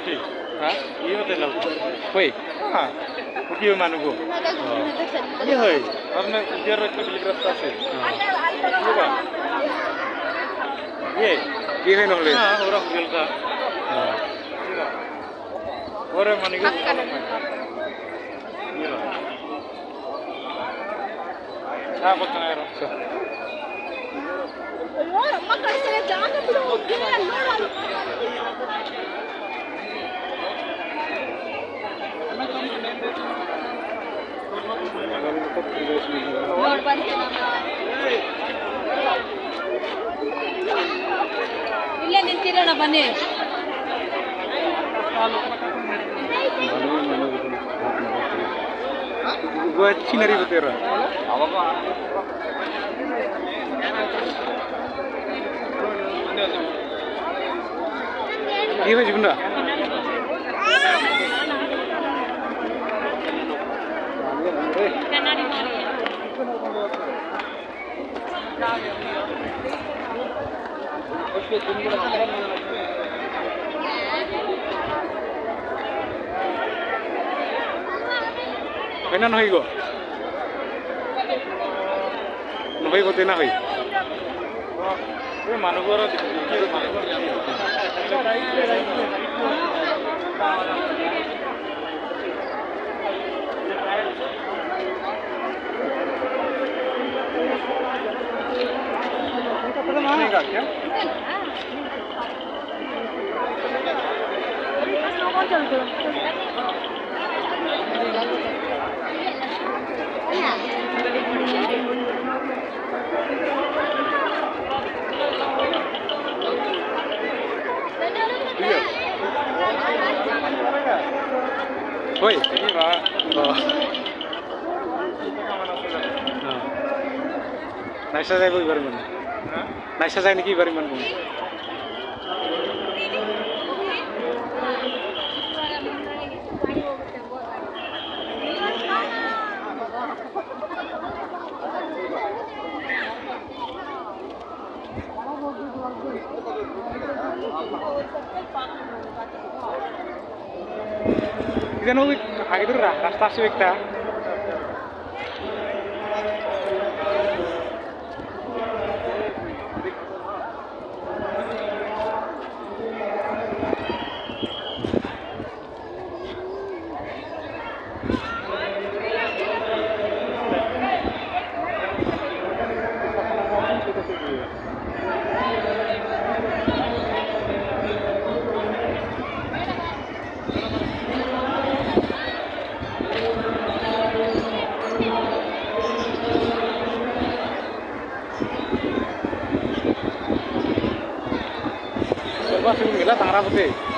होती हाँ ये होते लोग कोई हाँ क्यों मानूंगो ये है और मैं इधर रख के बिल्कुल रास्ता से ये है नहले हाँ orang hotel का orang मानेंगे हाँ बोलते हैं यार ಇಲ್ಲೇ ನಿಂತಿರೋಣ ಬನ್ನಿ gua cinari betul iya sih bunda Kainan hoy go? Nohoy ko tina hoy. ये मानूंगो और ये मानूंगो क्या Hoy. ini pak Naisa jai boi bari man. Naisa jai ni ki bari man boi. Kita nunggu agak dulu lah, rasta suwek ta. Serba sibuk gila tangerang putih.